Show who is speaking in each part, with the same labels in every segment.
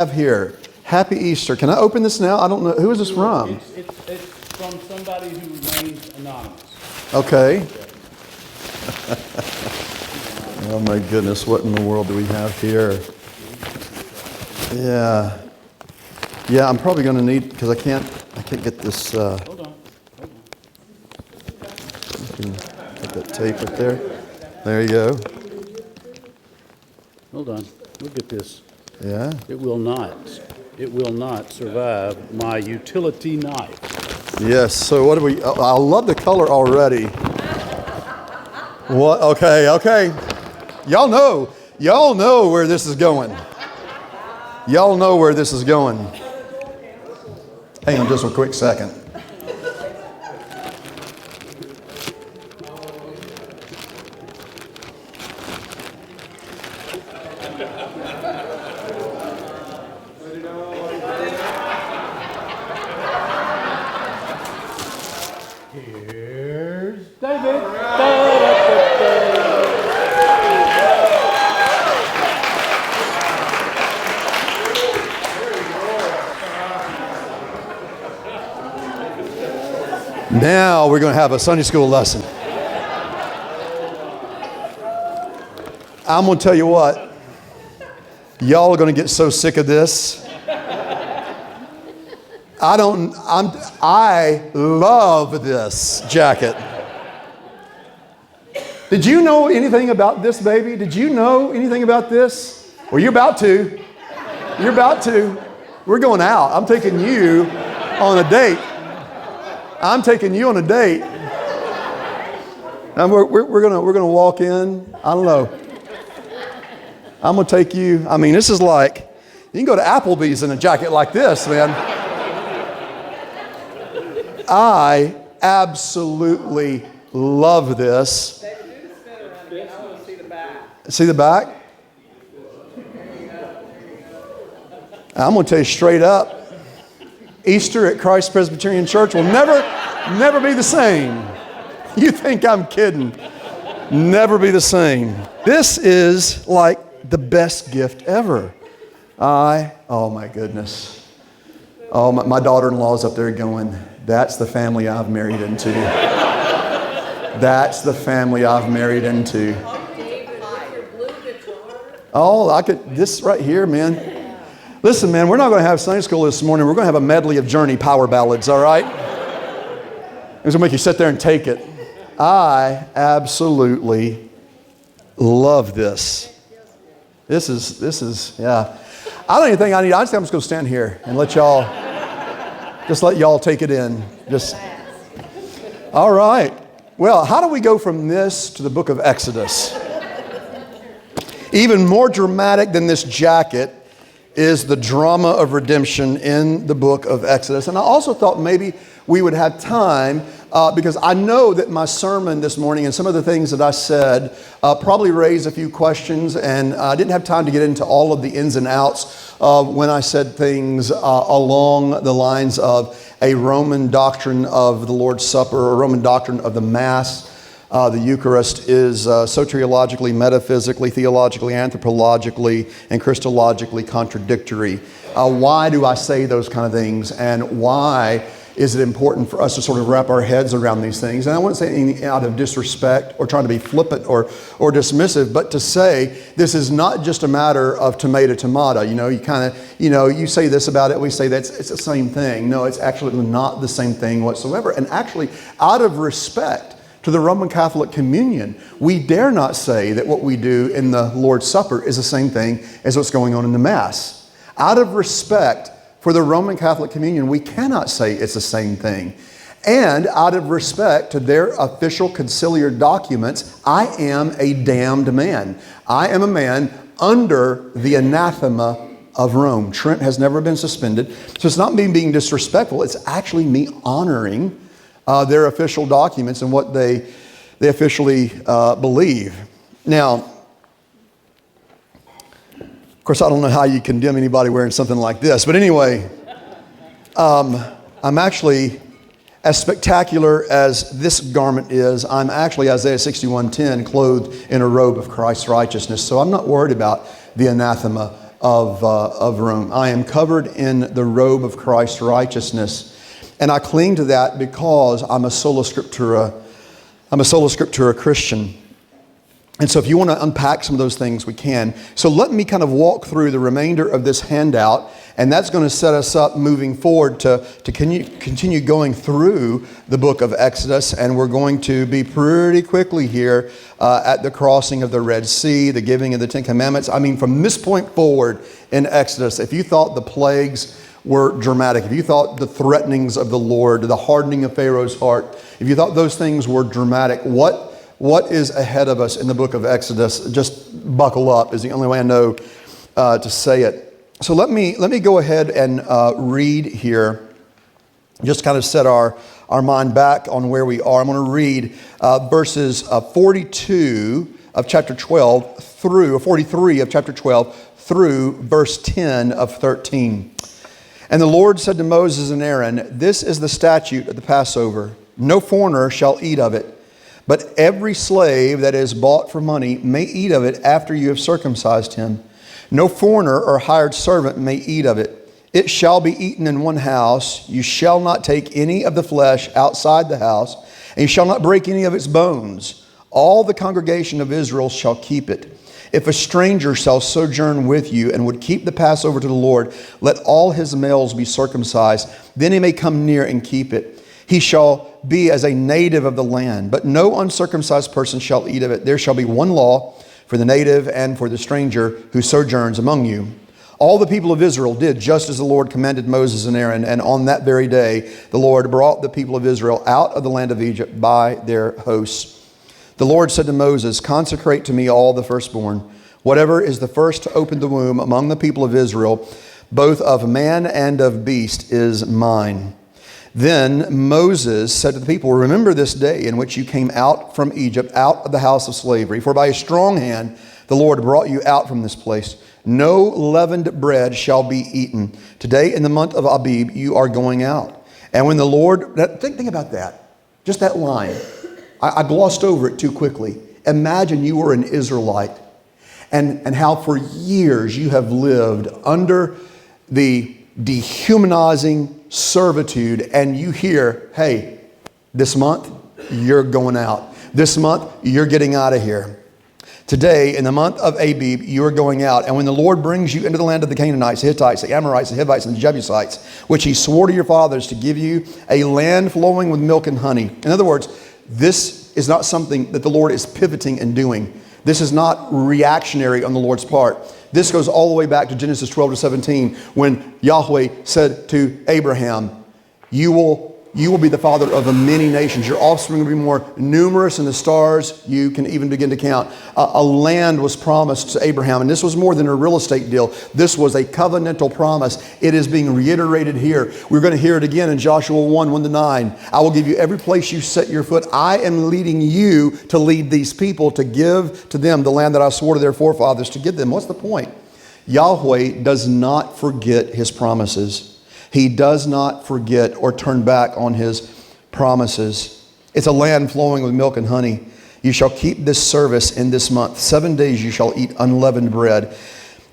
Speaker 1: Have here. Happy Easter. Can I open this now? I don't know. Who is this from?
Speaker 2: It's from somebody who remains anonymous.
Speaker 1: Okay. Oh my goodness, what in the world do we have here? Yeah. Yeah, I'm probably going to need, because I can't get this.
Speaker 2: Hold on.
Speaker 1: You can put that tape right there. There you go.
Speaker 2: Hold on. Look at this.
Speaker 1: Yeah.
Speaker 2: It will not survive my utility knife.
Speaker 1: Yes. So what do we? Oh, I love the color already. What? Okay. Y'all know where this is going. Y'all know where this is going. Hang on just a quick second.
Speaker 2: Here's David.
Speaker 1: Now we're going to have a Sunday school lesson. I'm going to tell you what. Y'all are going to get so sick of this. I love this jacket. Did you know anything about this, baby? Did you know anything about this? Well, you're about to. You're about to. We're going out. I'm taking you on a date. I'm taking you on a date. And we're gonna walk in. I don't know. I'm gonna take you. I mean, this is like, you can go to Applebee's in a jacket like this, man. I absolutely love this. See the back? I'm going to tell you straight up, Easter at Christ Presbyterian Church will never be the same. You think I'm kidding. Never be the same. This is like the best gift ever. Oh my goodness. Oh, my daughter-in-law's up there going, that's the family I've married into. That's the family I've married into. Oh, this right here, man. Listen, man, we're not going to have Sunday school this morning. We're going to have a medley of Journey power ballads, all right? It's going to make you sit there and take it. I absolutely love this. This is, yeah. I don't even think I need, I just think I'm just going to stand here and let y'all take it in. All right. Well, how do we go from this to the book of Exodus? Even more dramatic than this jacket is the drama of redemption in the book of Exodus. And I also thought maybe we would have time because I know that my sermon this morning and some of the things that I said probably raised a few questions, and I didn't have time to get into all of the ins and outs when I said things along the lines of a Roman doctrine of the Lord's Supper, or a Roman doctrine of the Mass. The Eucharist is soteriologically, metaphysically, theologically, anthropologically, and Christologically contradictory. Why do I say those kind of things, and why is it important for us to sort of wrap our heads around these things? And I wouldn't say anything out of disrespect or trying to be flippant or dismissive, but to say this is not just a matter of tomato. You say this about it, we say that it's the same thing. No, it's actually not the same thing whatsoever. And actually, out of respect to the Roman Catholic communion, we dare not say that what we do in the Lord's Supper is the same thing as what's going on in the Mass. Out of respect for the Roman Catholic communion, we cannot say it's the same thing. And out of respect to their official conciliar documents, I am a damned man. I am a man under the anathema of Rome. Trent has never been suspended. So it's not me being disrespectful, it's actually me honoring their official documents and what they officially believe. Now, of course, I don't know how you condemn anybody wearing something like this, but anyway, I'm actually, as spectacular as this garment is, I'm actually, Isaiah 61:10, clothed in a robe of Christ's righteousness. So I'm not worried about the anathema of Rome. I am covered in the robe of Christ's righteousness. And I cling to that because I'm a sola scriptura. I'm a sola scriptura Christian. And so if you want to unpack some of those things, we can. So let me kind of walk through the remainder of this handout, and that's going to set us up moving forward to continue going through the book of Exodus. And we're going to be pretty quickly here at the crossing of the Red Sea, the giving of the Ten Commandments. I mean, from this point forward in Exodus, if you thought the plagues were dramatic, if you thought the threatenings of the Lord, the hardening of Pharaoh's heart, if you thought those things were dramatic, what is ahead of us in the book of Exodus? Just buckle up is the only way I know to say it. So let me go ahead and read here, just kind of set our mind back on where we are. I'm going to read verses 42 of chapter 12 through 43 of chapter 12 through verse 10 of 13. And the Lord said to Moses and Aaron, "This is the statute of the Passover. No foreigner shall eat of it. But every slave that is bought for money may eat of it after you have circumcised him. No foreigner or hired servant may eat of it. It shall be eaten in one house. You shall not take any of the flesh outside the house, and you shall not break any of its bones. All the congregation of Israel shall keep it. If a stranger shall sojourn with you and would keep the Passover to the Lord, let all his males be circumcised. Then he may come near and keep it. He shall be as a native of the land, but no uncircumcised person shall eat of it. There shall be one law for the native and for the stranger who sojourns among you." All the people of Israel did just as the Lord commanded Moses and Aaron, and on that very day the Lord brought the people of Israel out of the land of Egypt by their hosts. The Lord said to Moses, "Consecrate to me all the firstborn. Whatever is the first to open the womb among the people of Israel, both of man and of beast, is mine." Then Moses said to the people, "Remember this day in which you came out from Egypt, out of the house of slavery. For by a strong hand the Lord brought you out from this place. No leavened bread shall be eaten. Today in the month of Abib you are going out." And when the Lord, think about that. Just that line. I glossed over it too quickly. Imagine you were an Israelite and how for years you have lived under the dehumanizing servitude, and you hear, "Hey, this month you're going out. This month you're getting out of here. Today in the month of Abib you are going out. And when the Lord brings you into the land of the Canaanites, the Hittites, the Amorites, the Hivites, and the Jebusites, which he swore to your fathers to give you, a land flowing with milk and honey." In other words, this is not something that the Lord is pivoting and doing. This is not reactionary on the Lord's part. This goes all the way back to Genesis 12 to 17 when Yahweh said to Abraham, you will be the father of many nations. Your offspring will be more numerous than the stars you can even begin to count. A land was promised to Abraham, and this was more than a real estate deal. This was a covenantal promise. It is being reiterated here. We're going to hear it again in Joshua 1 to 9. "I will give you every place you set your foot. I am leading you to lead these people, to give to them the land that I swore to their forefathers to give them." What's the point? Yahweh does not forget his promises. He does not forget or turn back on his promises. It's a land flowing with milk and honey. "You shall keep this service in this month. 7 days you shall eat unleavened bread.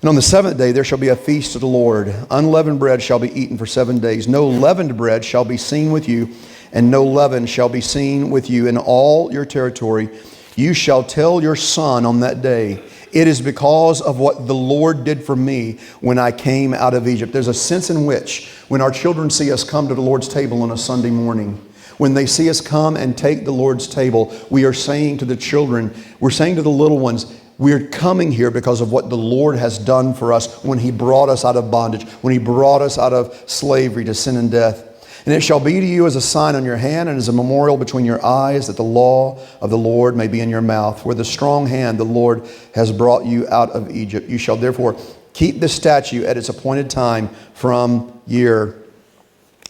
Speaker 1: And on the seventh day there shall be a feast to the Lord. Unleavened bread shall be eaten for 7 days. No leavened bread shall be seen with you, and no leaven shall be seen with you in all your territory. You shall tell your son on that day, 'It is because of what the Lord did for me when I came out of Egypt.'" There's a sense in which when our children see us come to the Lord's table on a Sunday morning, when they see us come and take the Lord's table, we are saying to the children, we're saying to the little ones, we're coming here because of what the Lord has done for us when he brought us out of bondage, when he brought us out of slavery to sin and death. "And it shall be to you as a sign on your hand and as a memorial between your eyes, that the law of the Lord may be in your mouth. With a strong hand the Lord has brought you out of Egypt. You shall therefore keep this statute at its appointed time from year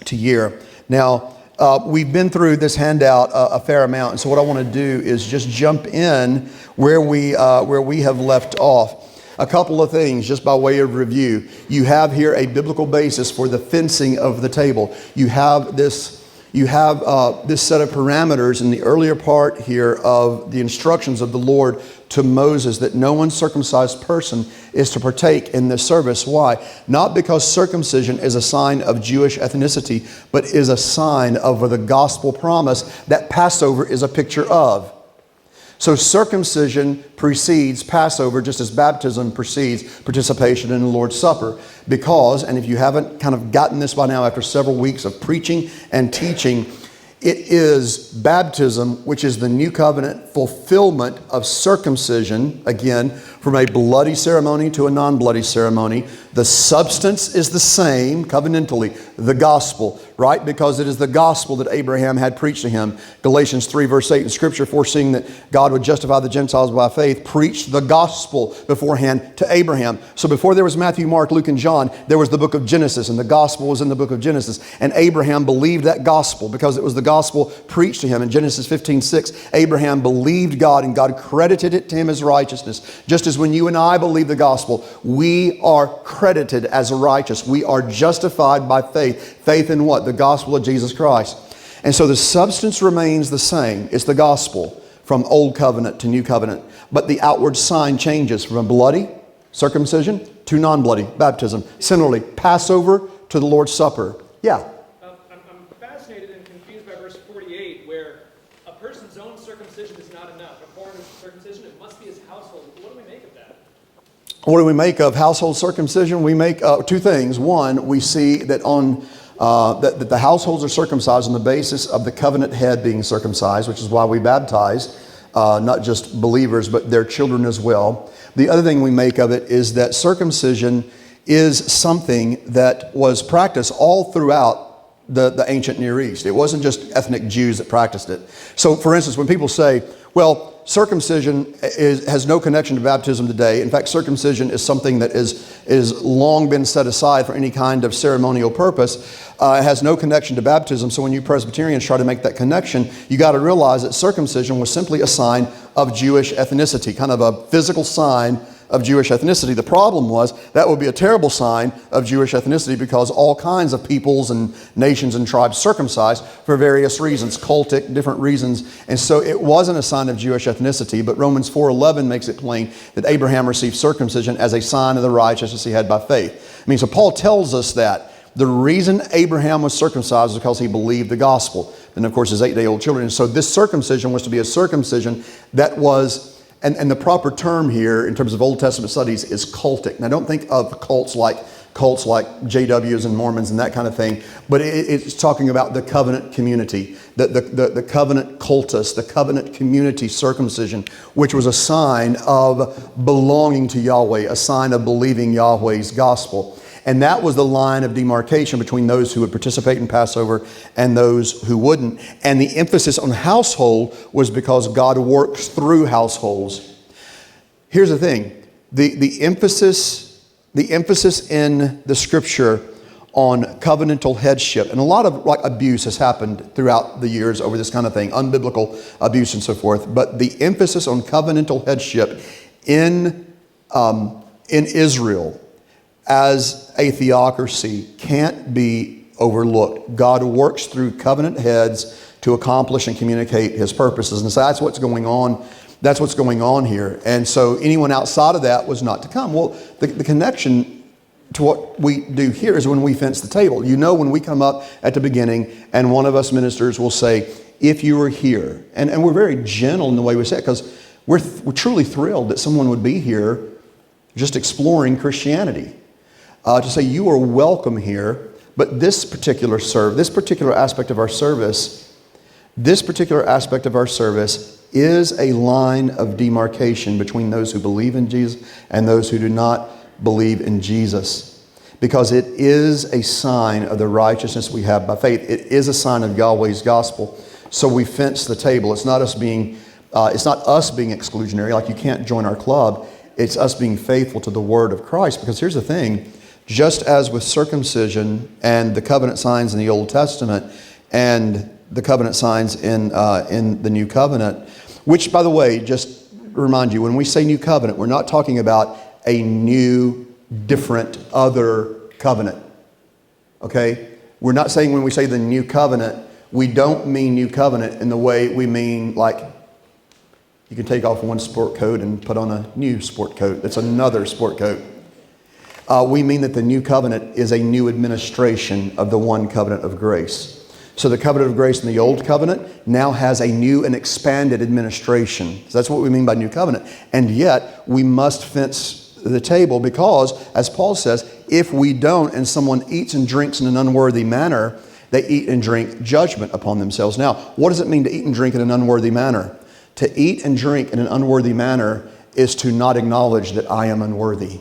Speaker 1: to year." Now, we've been through this handout a fair amount, and so what I want to do is just jump in where we have left off. A couple of things just by way of review. You have here a biblical basis for the fencing of the table. You have this You have this set of parameters in the earlier part here of the instructions of the Lord to Moses that no uncircumcised person is to partake in this service. Why? Not because circumcision is a sign of Jewish ethnicity, but is a sign of the gospel promise that Passover is a picture of. So circumcision precedes Passover just as baptism precedes participation in the Lord's Supper. Because, and if you haven't kind of gotten this by now after several weeks of preaching and teaching, it is baptism, which is the new covenant fulfillment of circumcision, again, from a bloody ceremony to a non-bloody ceremony. The substance is the same, covenantally, the gospel, right? Because it is the gospel that Abraham had preached to him. Galatians 3 verse 8 in Scripture, foreseeing that God would justify the Gentiles by faith, preached the gospel beforehand to Abraham. So before there was Matthew, Mark, Luke, and John, there was the book of Genesis, and the gospel was in the book of Genesis. And Abraham believed that gospel because it was the gospel preached to him. In Genesis 15:6, Abraham believed God, and God credited it to him as righteousness. Just as when you and I believe the gospel, we are credited as righteous. We are justified by faith. Faith in what? The gospel of Jesus Christ. And so the substance remains the same. It's the gospel from old covenant to new covenant. But the outward sign changes from bloody circumcision to non-bloody baptism. Similarly, Passover to the Lord's Supper. Yeah.
Speaker 3: I'm fascinated and confused by verse 48, where a person's own circumcision is not enough. A foreigner's circumcision, it must be his household. What do we make of that?
Speaker 1: What do we make of household circumcision? We make two things. One, we see that that the households are circumcised on the basis of the covenant head being circumcised, which is why we baptize not just believers, but their children as well. The other thing we make of it is that circumcision is something that was practiced all throughout the ancient Near East. It wasn't just ethnic Jews that practiced it. So, for instance, when people say, well, circumcision has no connection to baptism today. In fact, circumcision is something that is long been set aside for any kind of ceremonial purpose. It has no connection to baptism. So when you Presbyterians try to make that connection, you got to realize that circumcision was simply a sign of Jewish ethnicity, kind of a physical sign of Jewish ethnicity. The problem was that would be a terrible sign of Jewish ethnicity because all kinds of peoples and nations and tribes circumcised for various reasons, cultic, different reasons. And so it wasn't a sign of Jewish ethnicity, but Romans 4:11 makes it plain that Abraham received circumcision as a sign of the righteousness he had by faith. I mean, so Paul tells us that the reason Abraham was circumcised was because he believed the gospel. And of course his 8-day-old children. And so this circumcision was to be a circumcision that was, and the proper term here in terms of Old Testament studies is cultic. Now don't think of cults like JWs and Mormons and that kind of thing, but it's talking about the covenant community, the covenant cultus, the covenant community circumcision, which was a sign of belonging to Yahweh, a sign of believing Yahweh's gospel. And that was the line of demarcation between those who would participate in Passover and those who wouldn't. And the emphasis on household was because God works through households. Here's the thing. The emphasis in the Scripture on covenantal headship, and a lot of abuse has happened throughout the years over this kind of thing, unbiblical abuse and so forth. But the emphasis on covenantal headship in Israel as a theocracy can't be overlooked. God works through covenant heads to accomplish and communicate His purposes. And so that's what's going on. That's what's going on here. And so anyone outside of that was not to come. Well, the connection to what we do here is when we fence the table. You know, when we come up at the beginning and one of us ministers will say, if you were here, and we're very gentle in the way we say it because we're truly thrilled that someone would be here just exploring Christianity. To say you are welcome here, but this particular aspect of our service is a line of demarcation between those who believe in Jesus and those who do not believe in Jesus. Because it is a sign of the righteousness we have by faith. It is a sign of Yahweh's gospel. So we fence the table. It's not us being exclusionary, like you can't join our club. It's us being faithful to the word of Christ. Because here's the thing. Just as with circumcision and the covenant signs in the Old Testament and the covenant signs in the New Covenant, which, by the way, just remind you, when we say New Covenant, we're not talking about a new, different, other covenant. Okay? We're not saying when we say the New Covenant, we don't mean new covenant in the way we mean like you can take off one sport coat and put on a new sport coat. That's another sport coat. We mean that the new covenant is a new administration of the one covenant of grace. So the covenant of grace in the old covenant now has a new and expanded administration. So that's what we mean by new covenant. And yet we must fence the table because, as Paul says, if we don't and someone eats and drinks in an unworthy manner, they eat and drink judgment upon themselves. Now, what does it mean to eat and drink in an unworthy manner? To eat and drink in an unworthy manner is to not acknowledge that I am unworthy,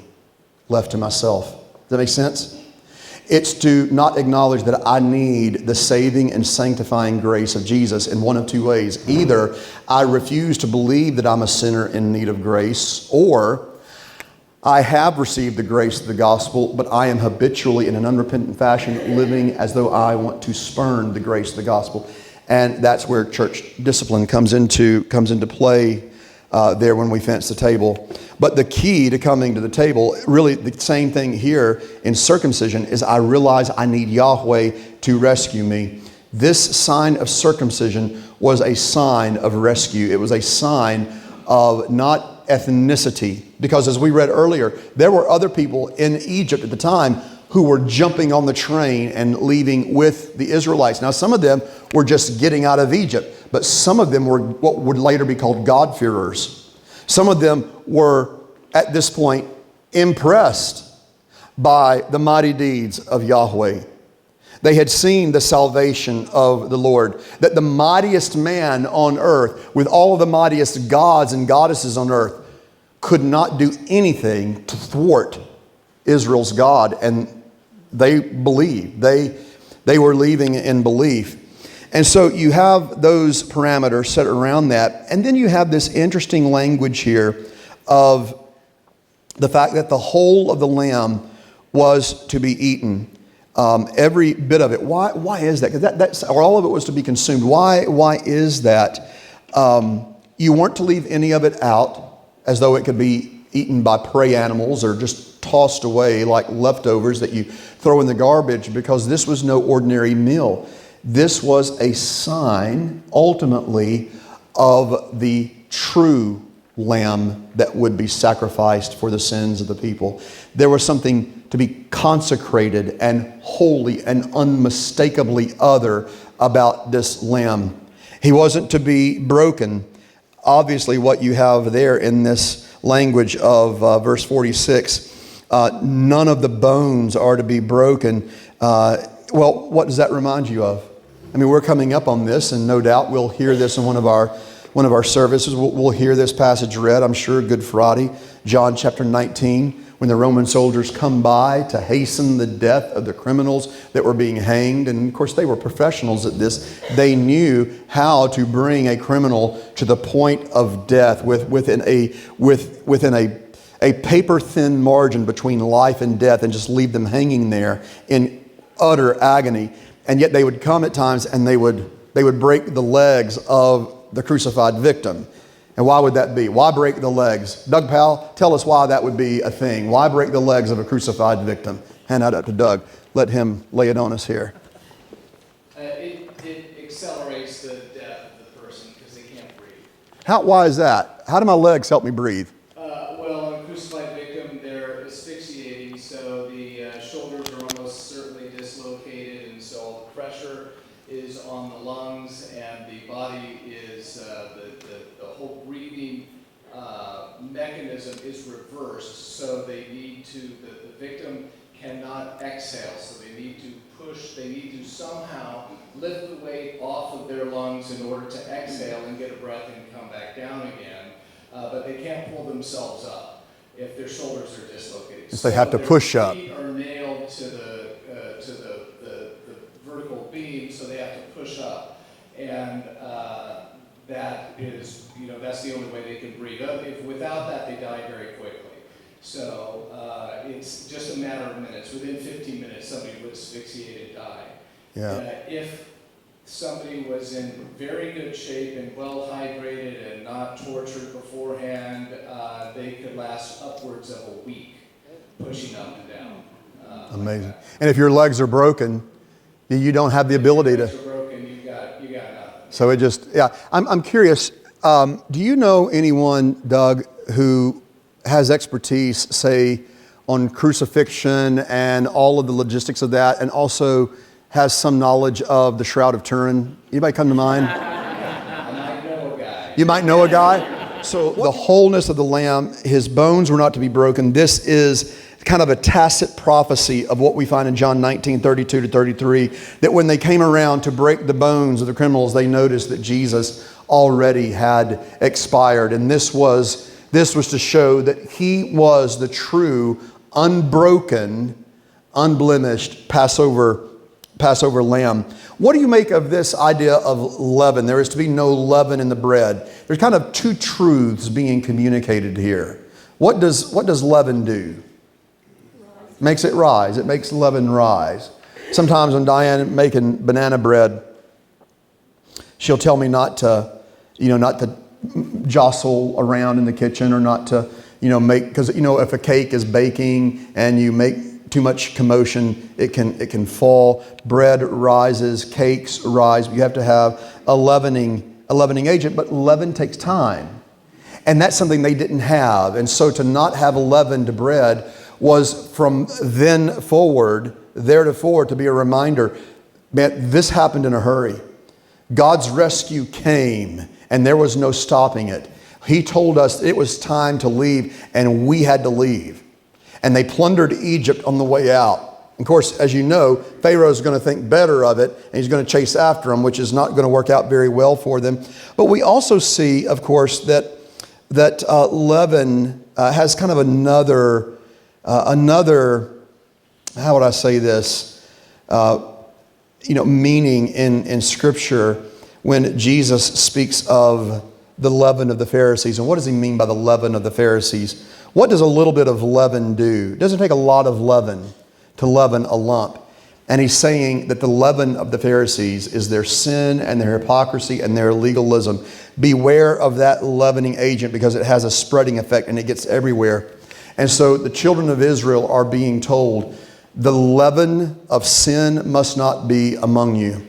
Speaker 1: left to myself. Does that make sense? It's to not acknowledge that I need the saving and sanctifying grace of Jesus in one of two ways. Either I refuse to believe that I'm a sinner in need of grace, or I have received the grace of the gospel, but I am habitually in an unrepentant fashion living as though I want to spurn the grace of the gospel. And that's where church discipline comes into play there when we fence the table. But the key to coming to the table, really the same thing here in circumcision, is I realize I need Yahweh to rescue me. This sign of circumcision was a sign of rescue. It was a sign of not ethnicity. Because as we read earlier, there were other people in Egypt at the time who were jumping on the train and leaving with the Israelites. Now, some of them were just getting out of Egypt, but some of them were what would later be called God-fearers. Some of them were, at this point, impressed by the mighty deeds of Yahweh. They had seen the salvation of the Lord, that the mightiest man on earth, with all of the mightiest gods and goddesses on earth, could not do anything to thwart Israel's God. And they believed. They were leaving in belief. And so you have those parameters set around that. And then you have this interesting language here of the fact that the whole of the lamb was to be eaten. Every bit of it. Why is that? Because or all of it was to be consumed. Why is that? You weren't to leave any of it out as though it could be eaten by prey animals or just tossed away like leftovers that you throw in the garbage, because this was no ordinary meal. This was a sign, ultimately, of the true lamb that would be sacrificed for the sins of the people. There was something to be consecrated and holy and unmistakably other about this lamb. He wasn't to be broken. Obviously, what you have there in this language of verse 46, none of the bones are to be broken. Well, what does that remind you of? I mean, we're coming up on this, and no doubt we'll hear this in one of our services. We'll hear this passage read, I'm sure, Good Friday, John chapter 19, when the Roman soldiers come by to hasten the death of the criminals that were being hanged. And of course, they were professionals at this. They knew how to bring a criminal to the point of death within a paper-thin margin between life and death, and just leave them hanging there in utter agony. And yet they would come at times and they would break the legs of the crucified victim. And why would that be? Why break the legs? Doug Powell, tell us why that would be a thing. Why break the legs of a crucified victim? Hand that up to Doug. Let him lay it on us here.
Speaker 4: It accelerates the death of the person because they can't breathe.
Speaker 1: Why is that? How do my legs help me breathe?
Speaker 4: Well, in a crucified victim, they're asphyxiating, so the shoulders are almost certainly dislocated, and so all the pressure is on the lungs, and the body is, the whole breathing mechanism is reversed, so the victim cannot exhale, so they need to somehow lift the weight off of their lungs in order to exhale and get a breath and come back down again, but they can't pull themselves up if their shoulders are dislocated.
Speaker 1: So they have to push up.
Speaker 4: Their feet are nailed to the vertical beam, so they have to push up, and that is, that's the only way they can breathe. If without that, they die very quickly. So it's just a matter of minutes. Within 15 minutes, somebody would asphyxiate and die.
Speaker 1: Yeah.
Speaker 4: If somebody was in very good shape and well hydrated and not tortured beforehand, they could last upwards of a week pushing up and down.
Speaker 1: Amazing. And if your legs are broken, you don't have the ability to.
Speaker 4: If your legs are broken, you've got
Speaker 1: So it just, yeah. I'm curious, do you know anyone, Doug, who has expertise, say, on crucifixion and all of the logistics of that, and also has some knowledge of the Shroud of Turin? Anybody come to mind?
Speaker 4: I might know a guy.
Speaker 1: You might know a guy? So the wholeness of the Lamb, his bones were not to be broken. This is kind of a tacit prophecy of what we find in John 19, 32 to 33, that when they came around to break the bones of the criminals, they noticed that Jesus already had expired. And this was to show that he was the true, unbroken, unblemished Passover lamb. What do you make of this idea of leaven? There is to be no leaven in the bread. There's kind of two truths being communicated here. What does leaven do? Makes it rise. It makes leaven rise. Sometimes when Diane making banana bread, she'll tell me not to jostle around in the kitchen, or not to, make, because, if a cake is baking and you make too much commotion, it can fall. Bread rises, cakes rise. You have to have a leavening agent, but leaven takes time. And that's something they didn't have. And so to not have leavened bread was from then forward, theretofore, to be a reminder, man, this happened in a hurry. God's rescue came, and there was no stopping it. He told us it was time to leave, and we had to leave. And they plundered Egypt on the way out. Of course, as you know, Pharaoh's going to think better of it, and he's going to chase after them, which is not going to work out very well for them. But we also see, of course, that leaven has kind of another, how would I say this, meaning in Scripture when Jesus speaks of the leaven of the Pharisees. And what does he mean by the leaven of the Pharisees? What does a little bit of leaven do? It doesn't take a lot of leaven to leaven a lump. And he's saying that the leaven of the Pharisees is their sin and their hypocrisy and their legalism. Beware of that leavening agent, because it has a spreading effect and it gets everywhere. And so the children of Israel are being told, the leaven of sin must not be among you.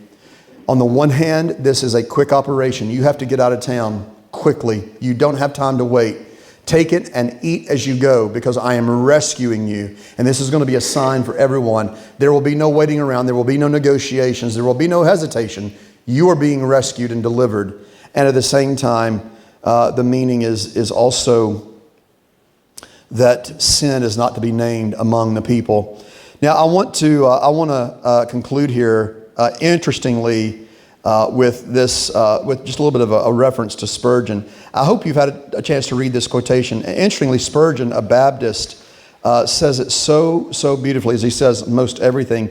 Speaker 1: On the one hand, this is a quick operation. You have to get out of town quickly. You don't have time to wait. Take it and eat as you go, because I am rescuing you. And this is going to be a sign for everyone. There will be no waiting around. There will be no negotiations. There will be no hesitation. You are being rescued and delivered. And at the same time, the meaning is also that sin is not to be named among the people. Now, I want to conclude here, interestingly, with just a little bit of a reference to Spurgeon. I hope you've had a chance to read this quotation. Interestingly, Spurgeon, a Baptist, says it so beautifully, as he says most everything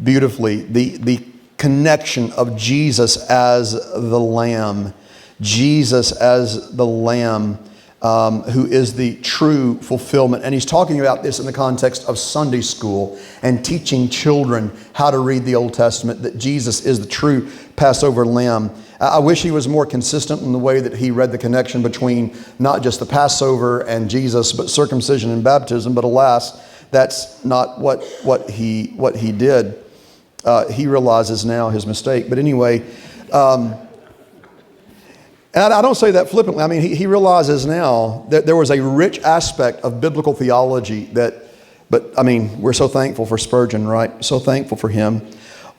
Speaker 1: beautifully. The connection of Jesus as the Lamb, Jesus as the Lamb, who is the true fulfillment. And he's talking about this in the context of Sunday school and teaching children how to read the Old Testament, that Jesus is the true Passover Lamb. I wish he was more consistent in the way that he read the connection between not just the Passover and Jesus, but circumcision and baptism. But alas, that's not what he did. He realizes now his mistake. But anyway, and I don't say that flippantly. I mean, he realizes now that there was a rich aspect of biblical theology but I mean, we're so thankful for Spurgeon, right? So thankful for him.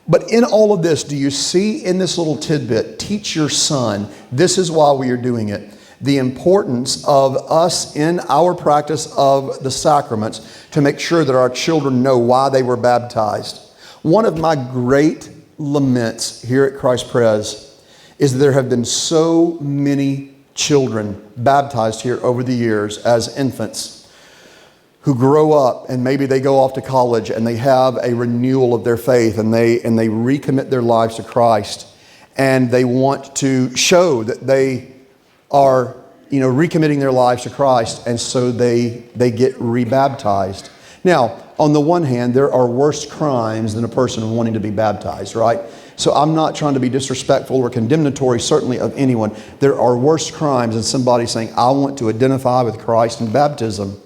Speaker 1: But in all of this, do you see in this little tidbit, teach your son, this is why we are doing it, the importance of us in our practice of the sacraments to make sure that our children know why they were baptized. One of my great laments here at Christ Pres is that there have been so many children baptized here over the years as infants who grow up, and maybe they go off to college and they have a renewal of their faith, and they recommit their lives to Christ, and they want to show that they are recommitting their lives to Christ, and so they get rebaptized. Now, on the one hand, there are worse crimes than a person wanting to be baptized, right? So I'm not trying to be disrespectful or condemnatory, certainly, of anyone. There are worse crimes than somebody saying, I want to identify with Christ in baptism.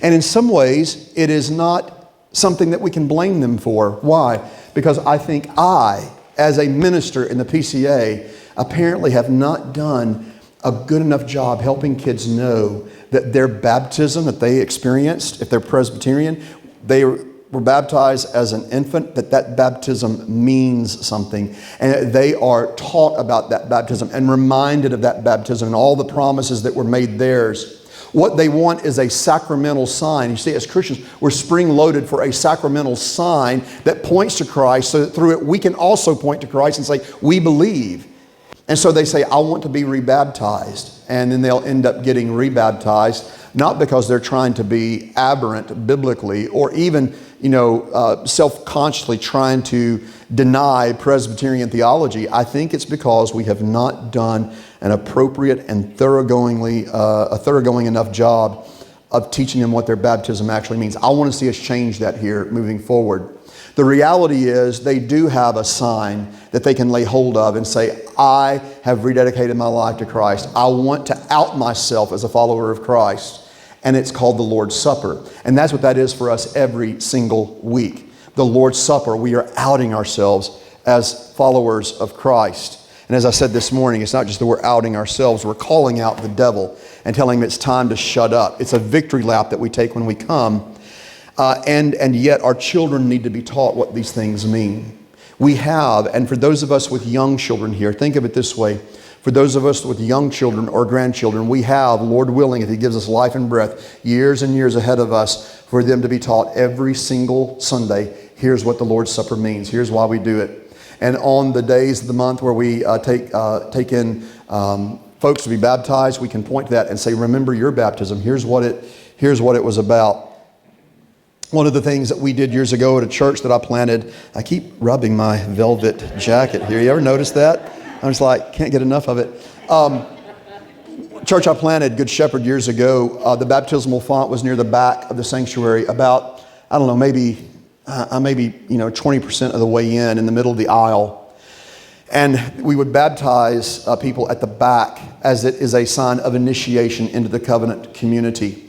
Speaker 1: And in some ways, it is not something that we can blame them for. Why? Because I think as a minister in the PCA, apparently have not done a good enough job helping kids know that their baptism that they experienced, if they're Presbyterian, they were baptized as an infant, that baptism means something. And they are taught about that baptism and reminded of that baptism and all the promises that were made theirs. What they want is a sacramental sign. You see, as Christians, we're spring-loaded for a sacramental sign that points to Christ, so that through it we can also point to Christ and say, we believe. And so they say, I want to be rebaptized. And then they'll end up getting rebaptized, not because they're trying to be aberrant biblically or even, self-consciously trying to deny Presbyterian theology. I think it's because we have not done an appropriate and thoroughgoing enough job of teaching them what their baptism actually means. I want to see us change that here moving forward. The reality is they do have a sign that they can lay hold of and say, I have rededicated my life to Christ. I want to out myself as a follower of Christ. And it's called the Lord's Supper. And that's what that is for us every single week. The Lord's Supper, we are outing ourselves as followers of Christ. And as I said this morning, it's not just that we're outing ourselves, we're calling out the devil and telling him it's time to shut up. It's a victory lap that we take when we come. And yet our children need to be taught what these things mean. We have, and for those of us with young children here, think of it this way. For those of us with young children or grandchildren, we have, Lord willing, if He gives us life and breath, years and years ahead of us for them to be taught every single Sunday, here's what the Lord's Supper means. Here's why we do it. And on the days of the month where we take in folks to be baptized, we can point to that and say, remember your baptism. Here's what it was about. One of the things that we did years ago at a church that I planted, I keep rubbing my velvet jacket here. You ever notice that? I'm just like, can't get enough of it. Church I planted, Good Shepherd, years ago, the baptismal font was near the back of the sanctuary, about, I don't know, maybe 20% of the way in the middle of the aisle. And we would baptize people at the back as it is a sign of initiation into the covenant community.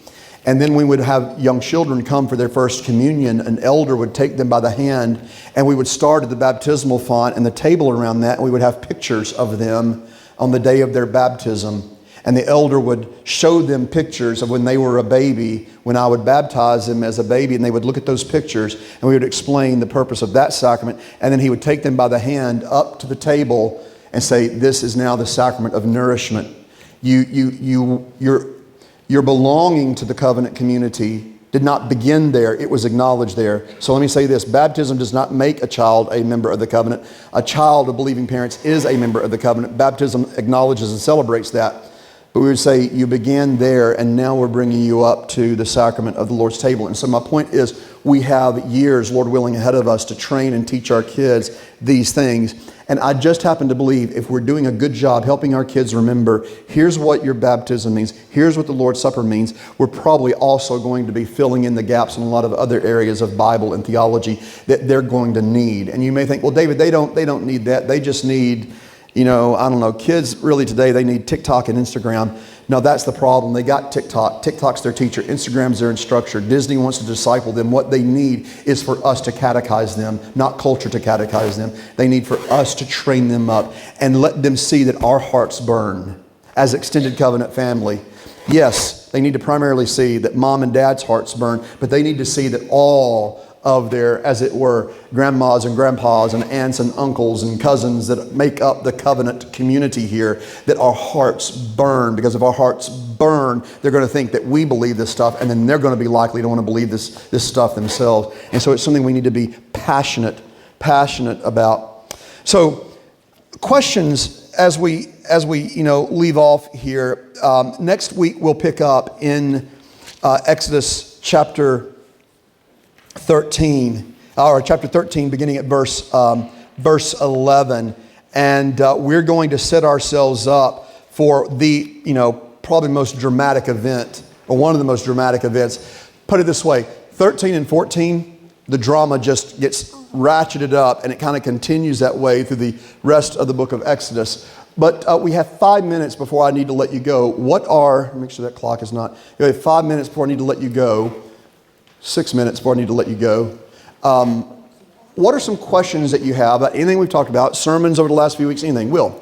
Speaker 1: And then we would have young children come for their first communion. An elder would take them by the hand, and we would start at the baptismal font and the table around that, and we would have pictures of them on the day of their baptism. And the elder would show them pictures of when they were a baby, when I would baptize them as a baby, and they would look at those pictures, and we would explain the purpose of that sacrament. And then he would take them by the hand up to the table and say, this is now the sacrament of nourishment. Your belonging to the covenant community did not begin there. It was acknowledged there. So let me say this. Baptism does not make a child a member of the covenant. A child of believing parents is a member of the covenant. Baptism acknowledges and celebrates that. But we would say you began there, and now we're bringing you up to the sacrament of the Lord's table. And so my point is, we have years, Lord willing, ahead of us to train and teach our kids these things. And I just happen to believe if we're doing a good job helping our kids remember, here's what your baptism means, here's what the Lord's Supper means, we're probably also going to be filling in the gaps in a lot of other areas of Bible and theology that they're going to need. And you may think, well, David, they don't need that. They just need, kids really today, they need TikTok and Instagram. No, that's the problem. They got TikTok. TikTok's their teacher. Instagram's their instructor. Disney wants to disciple them. What they need is for us to catechize them, not culture to catechize them. They need for us to train them up and let them see that our hearts burn as extended covenant family. Yes, they need to primarily see that mom and dad's hearts burn, but they need to see that all of their, as it were, grandmas and grandpas and aunts and uncles and cousins that make up the covenant community here, that our hearts burn. Because if our hearts burn, they're going to think that we believe this stuff, and then they're going to be likely to want to believe this stuff themselves. And so it's something we need to be passionate about. So questions as we leave off here. Next week we'll pick up in Exodus chapter 13, or chapter 13, beginning at verse 11, and we're going to set ourselves up for the, probably most dramatic event, or one of the most dramatic events. Put it this way, 13 and 14, the drama just gets ratcheted up, and it kind of continues that way through the rest of the book of Exodus. But we have 5 minutes before I need to let you go. Make sure that clock is not, we have 5 minutes before I need to let you go. 6 minutes before I need to let you go. What are some questions that you have about anything we've talked about, sermons over the last few weeks, anything? Will?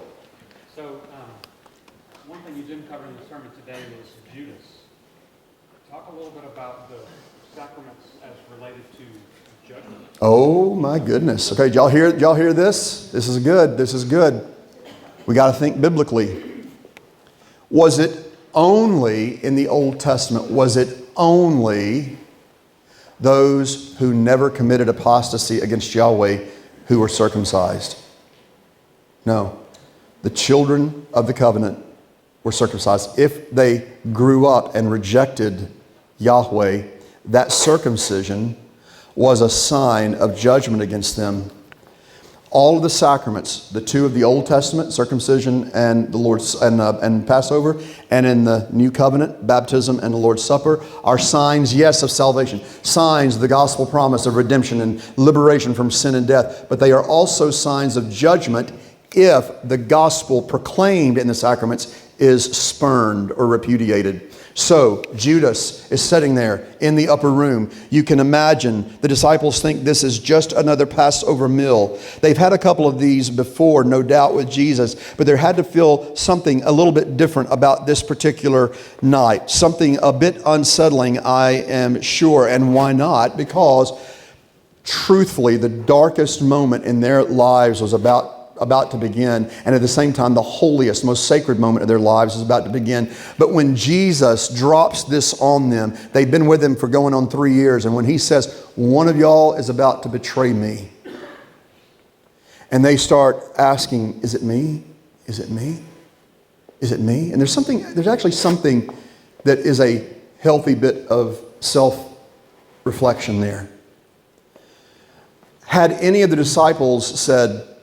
Speaker 1: my goodness. Okay, y'all hear this? This is good. This is good. We got to think biblically. Was it only in the Old Testament, was it only those who never committed apostasy against Yahweh who were circumcised? No. The children of the covenant were circumcised. If they grew up and rejected Yahweh, that circumcision was a sign of judgment against them. All of the sacraments, the two of the Old Testament, circumcision and the Lord's and Passover, and in the New Covenant, baptism and the Lord's Supper, are signs, yes, of salvation, signs of the gospel promise of redemption and liberation from sin and death. But they are also signs of judgment if the gospel proclaimed in the sacraments is spurned or repudiated. So Judas is sitting there in the upper room. You can imagine the disciples think this is just another Passover meal. They've had a couple of these before, no doubt, with Jesus, but there had to feel something a little bit different about this particular night. Something a bit unsettling, I am sure. And why not? Because truthfully, the darkest moment in their lives was about to begin, and at the same time the holiest, most sacred moment of their lives is about to begin. But when Jesus drops this on them, they've been with him for going on 3 years, and when he says, one of y'all is about to betray me, and they start asking, is it me? Is it me? Is it me? And there's actually something that is a healthy bit of self-reflection there. Had any of the disciples said,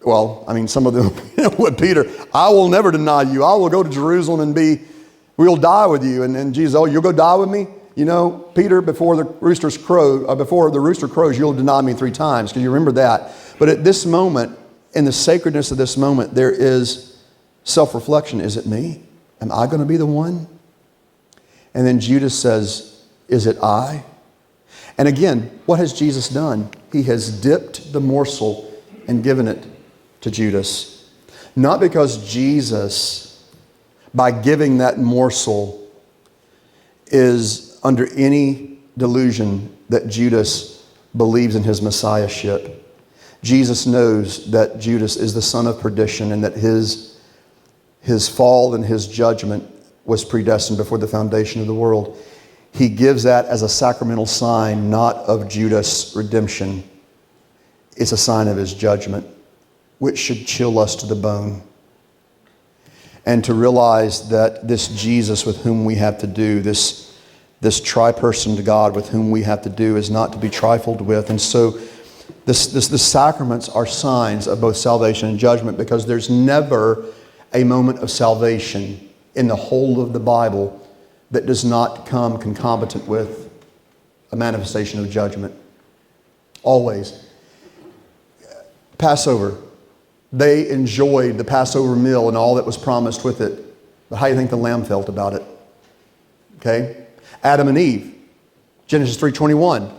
Speaker 1: well, I mean, some of them with Peter, I will never deny you. I will go to Jerusalem and we'll die with you. And Jesus, oh, you'll go die with me? You know, Peter, before the rooster crows, you'll deny me 3 times. Because you remember that. But at this moment, in the sacredness of this moment, there is self-reflection. Is it me? Am I going to be the one? And then Judas says, is it I? And again, what has Jesus done? He has dipped the morsel and given it to Judas. Not because Jesus, by giving that morsel, is under any delusion that Judas believes in his messiahship. Jesus knows that Judas is the son of perdition and that his fall and his judgment was predestined before the foundation of the world. He gives that as a sacramental sign, not of Judas' redemption. It's a sign of his judgment, which should chill us to the bone. And to realize that this Jesus with whom we have to do, this tri-personed God with whom we have to do, is not to be trifled with. And so the sacraments are signs of both salvation and judgment, because there's never a moment of salvation in the whole of the Bible that does not come concomitant with a manifestation of judgment. Always. Passover. They enjoyed the Passover meal and all that was promised with it. But how do you think the lamb felt about it? Okay? Adam and Eve. Genesis 3:21.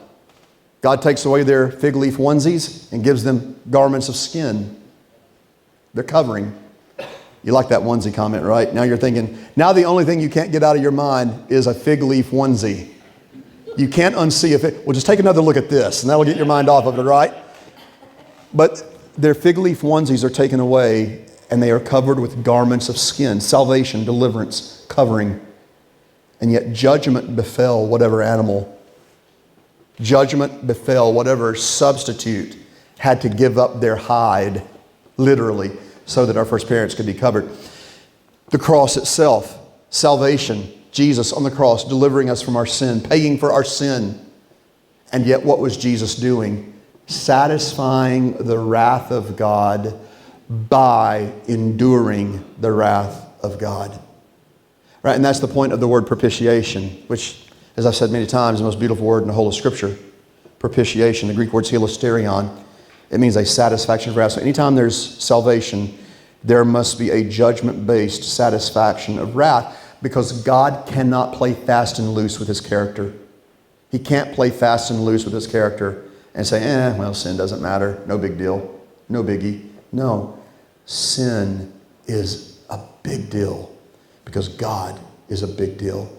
Speaker 1: God takes away their fig leaf onesies and gives them garments of skin. They're covering. You like that onesie comment, right? Now you're thinking, now the only thing you can't get out of your mind is a fig leaf onesie. You can't unsee it. Well, just take another look at this, and that'll get your mind off of it, right? But their fig leaf onesies are taken away, and they are covered with garments of skin. Salvation, deliverance, covering. And yet judgment befell whatever animal. Judgment befell whatever substitute had to give up their hide, literally, so that our first parents could be covered. The cross itself, salvation, Jesus on the cross delivering us from our sin, paying for our sin. And yet what was Jesus doing? Satisfying the wrath of God by enduring the wrath of God. Right? And that's the point of the word propitiation, which, as I've said many times, is the most beautiful word in the whole of Scripture. Propitiation, the Greek word hilasterion. It means a satisfaction of wrath. So anytime there's salvation, there must be a judgment-based satisfaction of wrath, because God cannot play fast and loose with his character. He can't play fast and loose with his character and say, well, sin doesn't matter. No big deal. No biggie. No. Sin is a big deal because God is a big deal.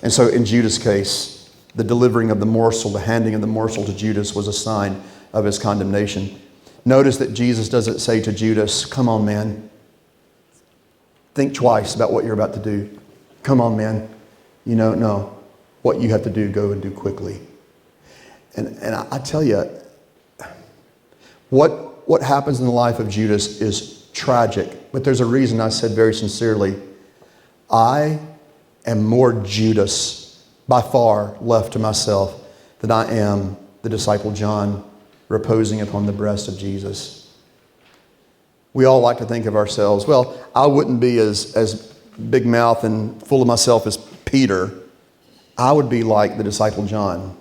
Speaker 1: And so in Judas' case, the delivering of the morsel, the handing of the morsel to Judas was a sign of his condemnation. Notice that Jesus doesn't say to Judas, come on, man. Think twice about what you're about to do. Come on, man. No. What you have to do, go and do quickly. And I tell you, what happens in the life of Judas is tragic. But there's a reason I said very sincerely, I am more Judas by far left to myself than I am the disciple John reposing upon the breast of Jesus. We all like to think of ourselves, well, I wouldn't be as big mouth and full of myself as Peter. I would be like the disciple John.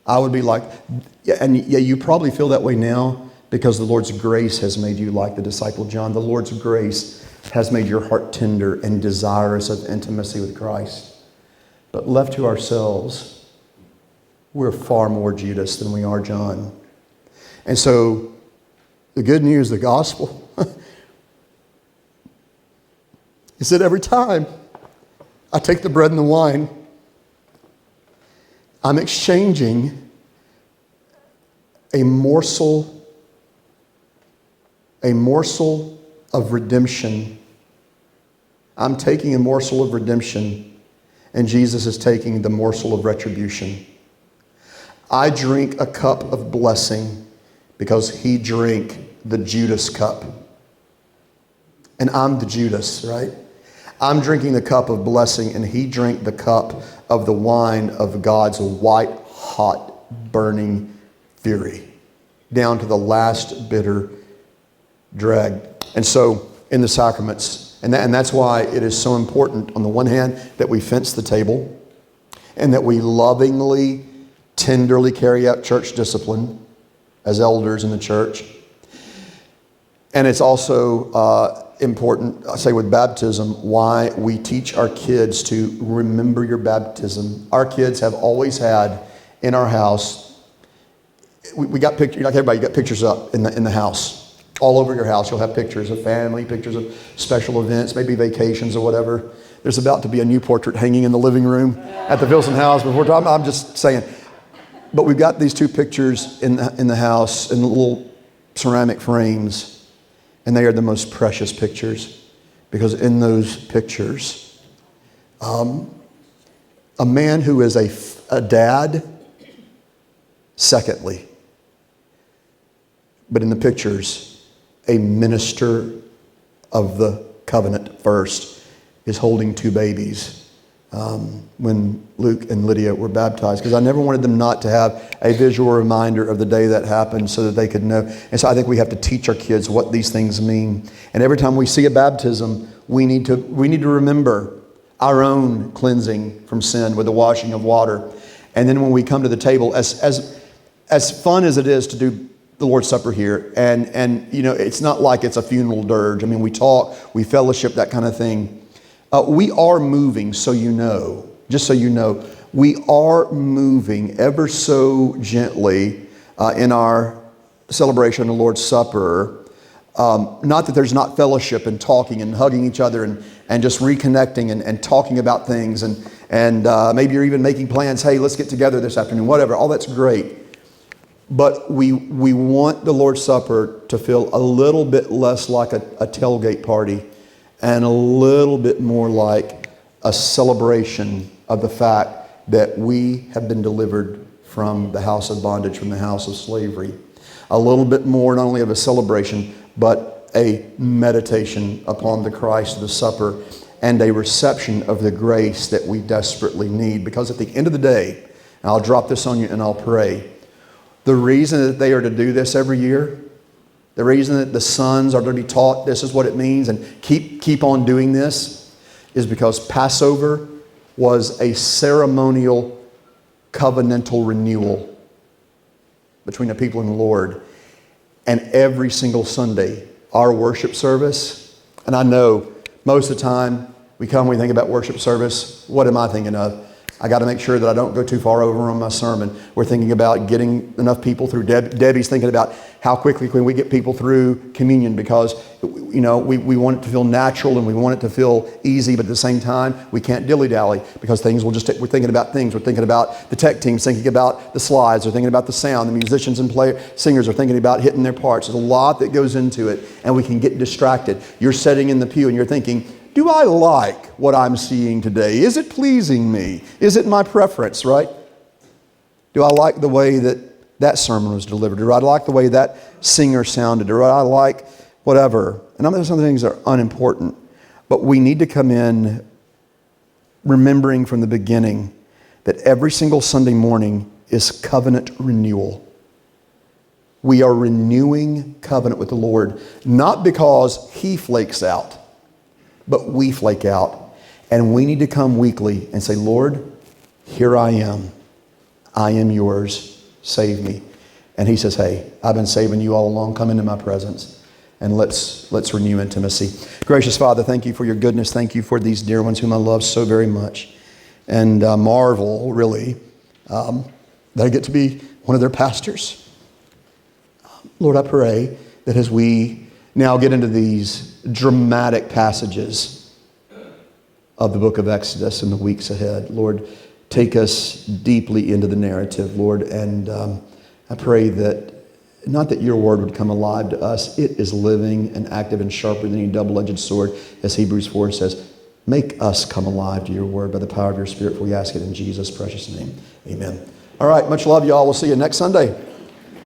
Speaker 1: I would be like, you probably feel that way now because the Lord's grace has made you like the disciple John. The Lord's grace has made your heart tender and desirous of intimacy with Christ. But left to ourselves, we're far more Judas than we are John. And so the good news, the gospel, is that every time I take the bread and the wine, I'm exchanging a morsel of redemption. I'm taking a morsel of redemption, and Jesus is taking the morsel of retribution. I drink a cup of blessing because he drank the Judas cup. And I'm the Judas, right? I'm drinking the cup of blessing, and he drank the cup of the wine of God's white, hot, burning fury, down to the last bitter drag. And so in the sacraments, and that's why it is so important, on the one hand, that we fence the table and that we lovingly, tenderly carry out church discipline as elders in the church. And it's also important, I say with baptism, why we teach our kids to remember your baptism. Our kids have always had in our house, we got pictures, like everybody, you got pictures up in the house. All over your house, you'll have pictures of family, pictures of special events, maybe vacations or whatever. There's about to be a new portrait hanging in the living room at the Wilson house before time. I'm just saying. But we've got these two pictures in the house in little ceramic frames, and they are the most precious pictures because in those pictures, a man who is a dad, secondly, but in the pictures, a minister of the covenant first is holding two babies when Luke and Lydia were baptized, because I never wanted them not to have a visual reminder of the day that happened so that they could know. And so I think we have to teach our kids what these things mean. And every time we see a baptism, we need to remember our own cleansing from sin with the washing of water. And then when we come to the table, as fun as it is to do the Lord's Supper here, and it's not like it's a funeral dirge. I mean, we talk, we fellowship, that kind of thing. We are moving, just so you know, we are moving ever so gently in our celebration of the Lord's Supper. Not that there's not fellowship and talking and hugging each other and just reconnecting and talking about things and maybe you're even making plans. Hey, let's get together this afternoon, whatever. All that's great. But we want the Lord's Supper to feel a little bit less like a tailgate party and a little bit more like a celebration of the fact that we have been delivered from the house of bondage, from the house of slavery. A little bit more not only of a celebration, but a meditation upon the Christ of the supper and a reception of the grace that we desperately need. Because at the end of the day, and I'll drop this on you and I'll pray, the reason that they are to do this every year, the reason that the sons are to be taught this is what it means and keep on doing this, is because Passover was a ceremonial covenantal renewal between the people and the Lord. And every single Sunday, our worship service, and I know most of the time we think about worship service, what am I thinking of? I got to make sure that I don't go too far over on my sermon. We're thinking about getting enough people through. Debbie's thinking about how quickly can we get people through communion, because we want it to feel natural and we want it to feel easy, but at the same time we can't dilly-dally, because things will we're thinking about things. We're thinking about the tech teams, thinking about the slides, they're thinking about the sound, the musicians and singers are thinking about hitting their parts. There's a lot that goes into it, and we can get distracted. You're sitting in the pew and you're thinking, do I like what I'm seeing today? Is it pleasing me? Is it my preference, right? Do I like the way that sermon was delivered? Do I like the way that singer sounded? Or do I like whatever? And I'm some things that are unimportant. But we need to come in remembering from the beginning that every single Sunday morning is covenant renewal. We are renewing covenant with the Lord, not because He flakes out, but we flake out. And we need to come weekly and say, Lord, here I am. I am yours. Save me. And He says, hey, I've been saving you all along. Come into my presence and let's renew intimacy. Gracious Father, thank you for your goodness. Thank you for these dear ones whom I love so very much. And marvel, really, that I get to be one of their pastors. Lord, I pray that as we now get into these dramatic passages of the book of Exodus in the weeks ahead, Lord, take us deeply into the narrative, Lord, and I pray that, not that your word would come alive to us, it is living and active and sharper than any double-edged sword, as Hebrews 4 says. Make us come alive to your word by the power of your Spirit, for we ask it in Jesus' precious name. Amen. All right, much love, y'all. We'll see you next Sunday.